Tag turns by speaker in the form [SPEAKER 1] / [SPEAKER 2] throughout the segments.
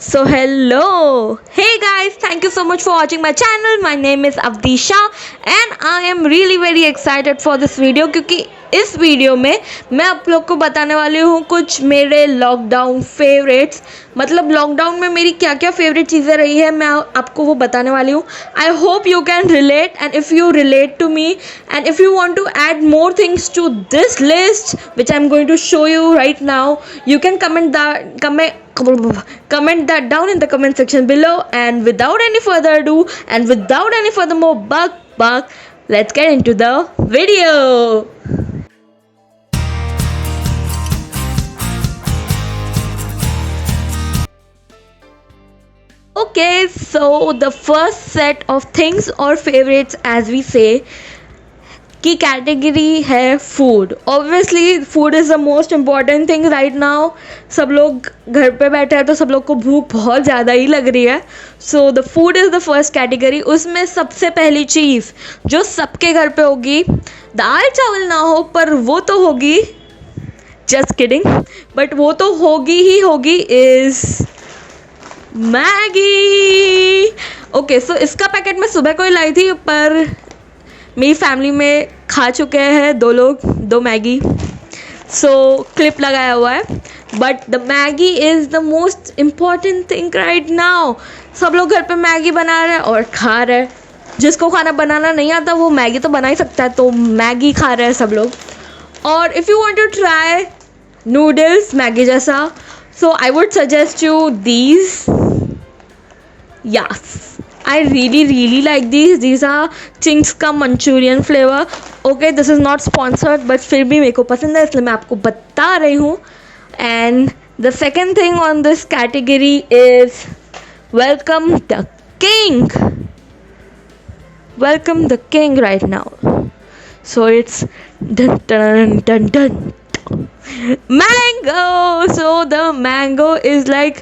[SPEAKER 1] So hello, hey guys, thank you so much for watching my channel. My name is Avdisha and I am really very excited for this video क्योंकि इस video में मैं आप लोग को बताने वाली हूँ कुछ मेरे लॉकडाउन फेवरेट्स। मतलब लॉकडाउन में मेरी क्या क्या फेवरेट चीज़ें रही है मैं आपको वो बताने वाली हूँ। I hope you can relate and if you relate to me and if you want to add more things to this list which I'm going to show you right now, you can comment that down in the comment section below. And without any further ado and without any further more buck, let's get into the video. Okay, so the first set of things or favorites as we say की category है food. Obviously food is the most important thing right now. सब लोग घर पे बैठे हैं तो सब लोग को भूख बहुत ज़्यादा ही लग रही है। So the food is the first category. उसमें सबसे पहली चीज़ जो सबके घर पे होगी, दाल चावल ना हो पर वो तो होगी, जस्ट किडिंग, बट वो तो होगी ही होगी, इज़ मैगी। ओके, सो इसका पैकेट मैं सुबह को ही लाई थी पर मेरी फैमिली में खा चुके हैं दो मैगी, सो क्लिप लगाया हुआ है। But the Maggi is the most important thing right now. सब लोग घर पे मैगी बना रहे हैं और खा रहे हैं। जिसको खाना बनाना नहीं आता वो मैगी तो बना ही सकता है, तो मैगी खा रहे हैं सब लोग। और if you want to try noodles Maggi जैसा, so I would suggest you these. Yes, I really like these. These are Ching's का Manchurian flavour. Okay, this is not sponsored but फिर भी मेरे को पसंद है इसलिए मैं आपको बता रही हूँ। And the second thing on this category is welcome the king. Welcome the king right now. So it's done done done done mango. So the mango is like,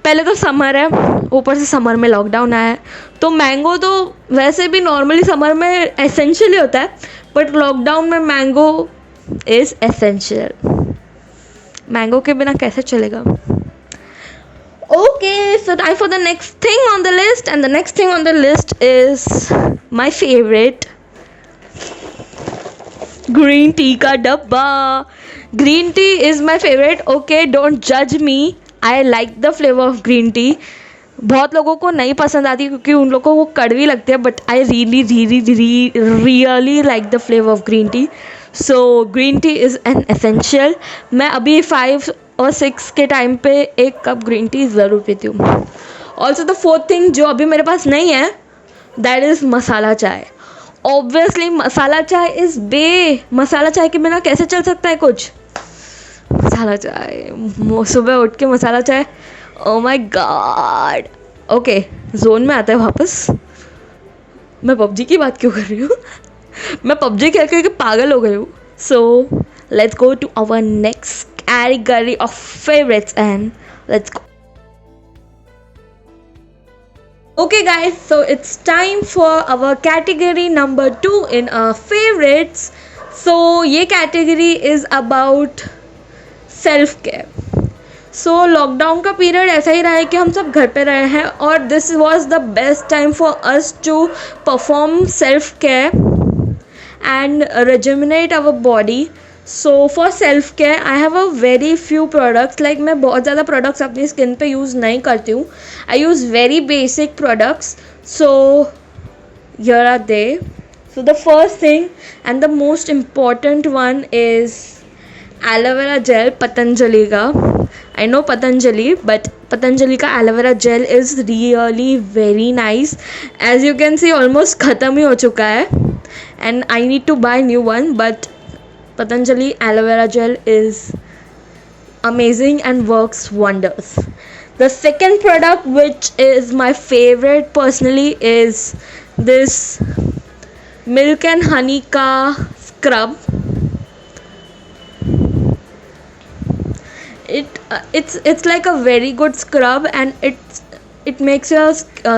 [SPEAKER 1] पहले तो समर है, ऊपर से समर में लॉकडाउन आया है, तो mango तो वैसे भी नॉर्मली समर में एसेंशियल होता है, बट लॉकडाउन में मैंगो इज़ एसेंशियल। मैंगो के बिना कैसे चलेगा। Okay, so time for the next thing on the list, and the next thing on the list is my favourite, green tea का डब्बा। Green tea is my favourite. Okay, don't जज me, I like the flavour of green tea. बहुत लोगों को नहीं पसंद आती क्योंकि उन लोगों को वो कड़वी लगती है, but I really like the flavour of green T. So green tea is an essential. मैं अभी 5 और 6 के टाइम पे 1 कप ग्रीन टी ज़रूर पीती हूँ। ऑल्सो द फोर्थ थिंग जो अभी मेरे पास नहीं है, दैट इज़ मसाला चाय। ऑब्वियसली मसाला चाय इज़ मसाला चाय के बिना कैसे चल सकता है कुछ। मसाला चाय, सुबह उठ के मसाला चाय, oh my God. Okay, zone में आता है वापस। मैं पबजी की बात क्यों कर रही हूँ मैं पबजी खेल के पागल हो गई हूँ। So let's go to our next category of favourites and let's go. Okay guys, so it's time for our category number 2 in our favorites. So ये category is about self care. So lockdown का period ऐसा ही रहा है कि हम सब घर पे रहे हैं और this was the best time for us to perform self care and rejuvenate our body. So for self care I have a very few products. Like मैं बहुत ज़्यादा प्रोडक्ट्स अपनी स्किन पे यूज़ नहीं करती हूँ। I use very basic products. So here are they. So the first thing and the most important one is aloe vera gel Patanjali का। I know Patanjali, but Patanjali का aloe vera gel is really very nice. As you can see almost ख़त्म ही हो चुका है and I need to buy new one, but Patanjali aloe vera gel is amazing and works wonders. The second product which is my favorite personally is this milk and honey ka scrub. It's like a very good scrub and it makes your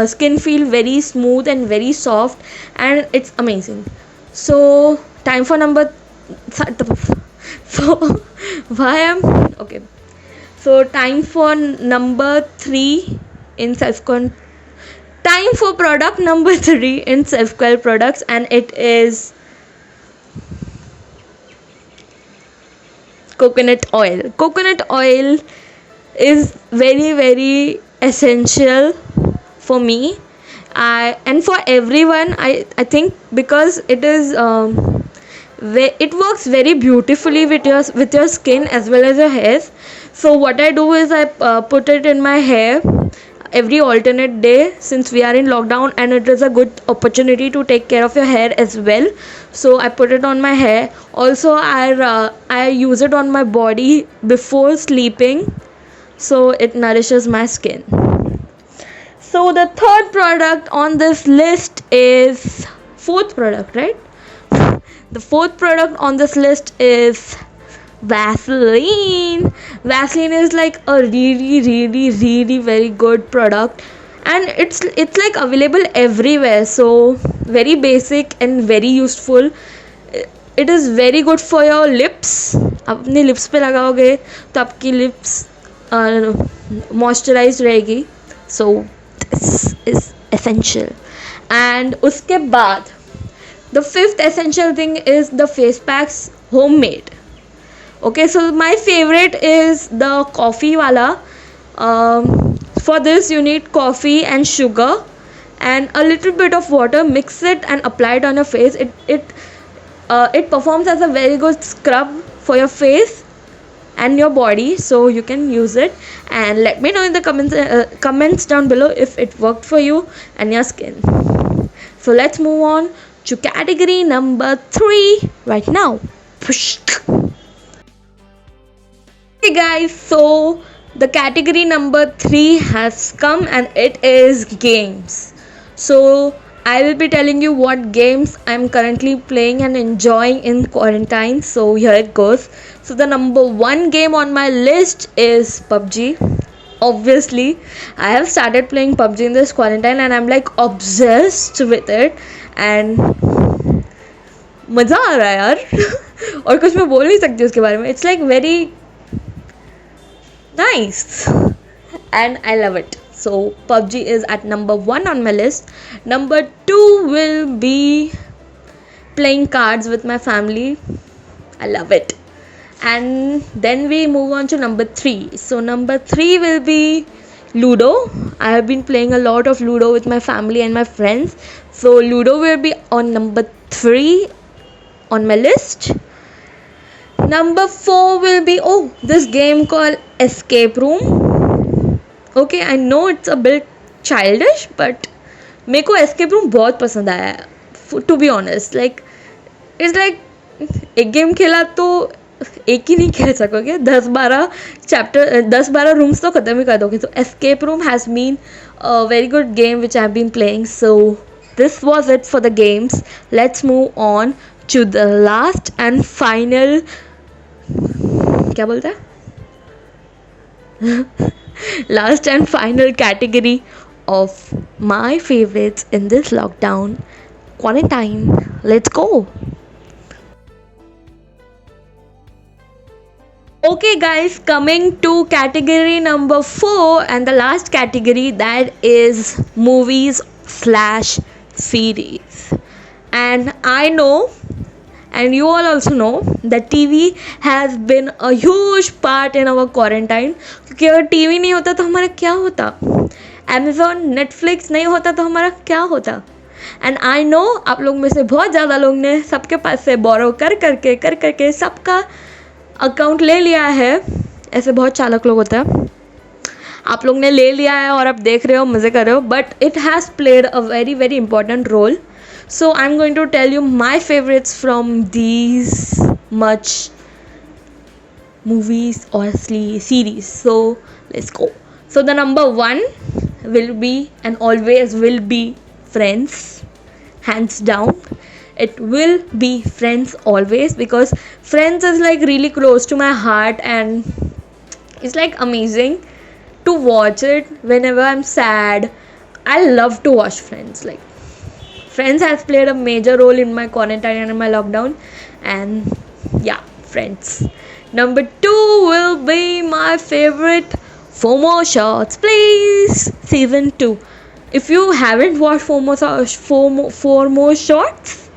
[SPEAKER 1] skin feel very smooth and very soft and it's amazing. So time for number so why I'm okay So time for number 3 in time for product number 3 in self care products, and it is coconut oil. Coconut oil is very very essential for me, and for everyone. I think because it is it works very beautifully with your skin as well as your hair. So what I do is I put it in my hair every alternate day, since we are in lockdown, and it is a good opportunity to take care of your hair as well. So I put it on my hair. Also I use it on my body before sleeping, so it nourishes my skin. So the third product on this list is fourth product, right? The fourth product on this list is Vaseline. Vaseline is like a really really really very good product, and it's like available everywhere. So very basic and very useful. It is very good for your lips. अपने lips पे लगाओगे तो आपकी lips moisturized रहेगी. So this is essential. And उसके बाद the fifth essential thing is the face packs homemade. Okay, so my favorite is the coffee wala. For this you need coffee and sugar and a little bit of water. Mix it and apply it on your face. It performs as a very good scrub for your face and your body, so you can use it. And let me know in the comments down below if it worked for you and your skin. So let's move on to category number 3 right now. Push. Hey guys, so the category number 3 has come, and it is games. So I will be telling you what games I'm currently playing and enjoying in quarantine. So here it goes. So the number 1 game on my list is PUBG. Obviously I have started playing PUBG in this quarantine and I'm like obsessed with it, and मज़ा आ रहा है यार और कुछ मैं बोल नहीं सकती उसके बारे में. It's like very nice and I love it. So PUBG is at number 1 on my list. Number 2 will be playing cards with my family. I love it. And then we move on to number 3. So number 3 will be Ludo. I have been playing a lot of Ludo with my family and my friends. So Ludo will be on number 3 on my list. Number 4 will be this game called Escape Room. Okay, I know it's a bit childish, but मेरे को Escape Room बहुत पसंद आया है. To be honest, like it's like एक game खेला तो एक ही नहीं खेल सकोगे, 10-12 रूम्स तो ख़त्म ही कर दोगे. तो Escape Room has been a very good game which I've been playing. So this was it for the games. Let's move on to the last and final, क्या बोलता है, last and final category of my favorites in this lockdown quarantine. Let's go. Okay guys, coming to category number 4 and the last category, that is movies / series. And I know, and you all also know, that TV has been a huge part in our quarantine. क्योंकि अगर TV नहीं होता तो हमारा क्या होता, Amazon, Netflix नहीं होता तो हमारा क्या होता. एंड आई नो आप लोग में से बहुत ज़्यादा लोग ने सबके पास से बोरो कर करके सबका अकाउंट ले लिया है. ऐसे बहुत चालक लोग होते हैं. आप लोग ने ले लिया है और आप देख रहे हो, मज़े कर रहे हो, but it has played a very very important role. So I'm going to tell you my favorites from these much movies or series. So let's go. So the number 1 will be and always will be Friends, hands down. It will be Friends always, because Friends is like really close to my heart and it's like amazing to watch it whenever I'm sad. I love to watch Friends. Like Friends has played a major role in my quarantine and in my lockdown, and yeah, Friends. Number 2 will be my favorite Four More Shots, please. Season 2. If you haven't watched Four More Shots,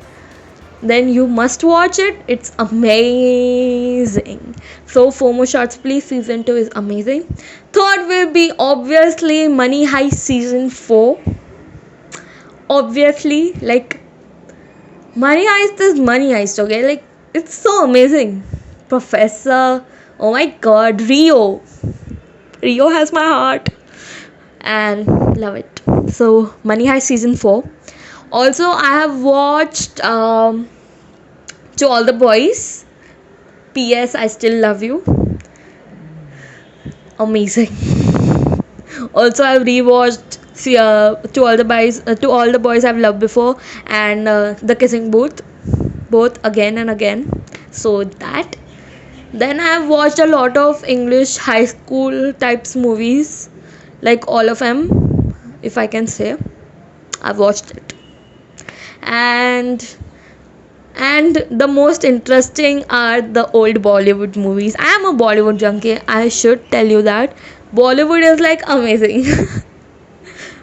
[SPEAKER 1] then you must watch it. It's amazing. So Four More Shots, please. Season 2 is amazing. Third will be obviously Money Heist Season 4. Obviously, like, Money Heist is Money Heist, okay? Like, it's so amazing. Professor, oh my god, Rio has my heart, and love it. So Money Heist Season 4. Also, I have watched To All the Boys. PS, I Still Love You. Amazing. Also, I've rewatched To All the Boys I've Loved Before, and The Kissing Booth, both again and again. So that. Then I've watched a lot of English high school types movies, like all of them, if I can say. I've watched it. And the most interesting are the old Bollywood movies. I am a Bollywood junkie, I should tell you that. Bollywood is like amazing.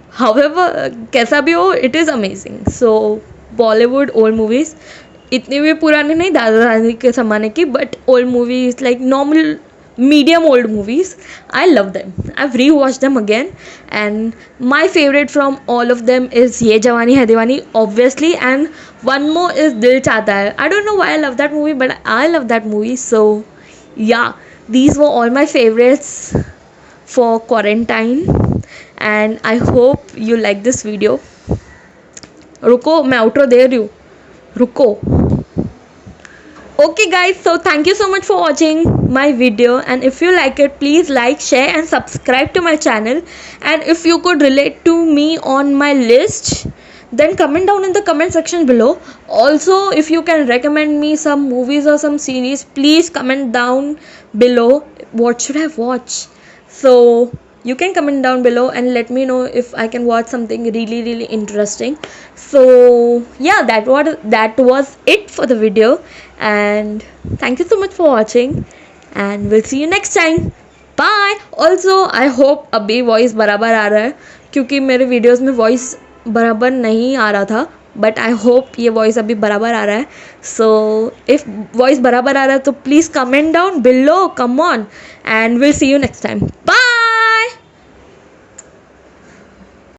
[SPEAKER 1] However, kaisa bhi ho, it is amazing. So Bollywood old movies, इतने भी पुराने नहीं, दादा दादी के ज़माने की, but old movies like normal medium old movies. I love them. I've rewatched them again, and my favorite from all of them is Ye Jawani Hai Diwani, obviously, and one more is Dil Chahta Hai. I don't know why I love that movie, but I love that movie. So yeah, these were all my favorites for quarantine, and I hope you like this video. रुको, मैं outro दे रही हूँ, रुको. Okay guys, so thank you so much for watching my video, and if you like it, please like, share and subscribe to my channel. And if you could relate to me on my list, then comment down in the comment section below. Also, if you can recommend me some movies or some series, please comment down below what should I watch. So you can comment down below and let me know if I can watch something really interesting. So yeah, that was it for the video, and thank you so much for watching, and we'll see you next time. Bye. Also, I hope अभी voice बराबर आ रहा है, क्योंकि मेरे videos में voice बराबर नहीं आ रहा था, बट आई होप ये वॉइस अभी बराबर आ रहा है. सो इफ़ वॉइस बराबर आ रहा है तो please comment down below, come on, and will see you next time. Bye.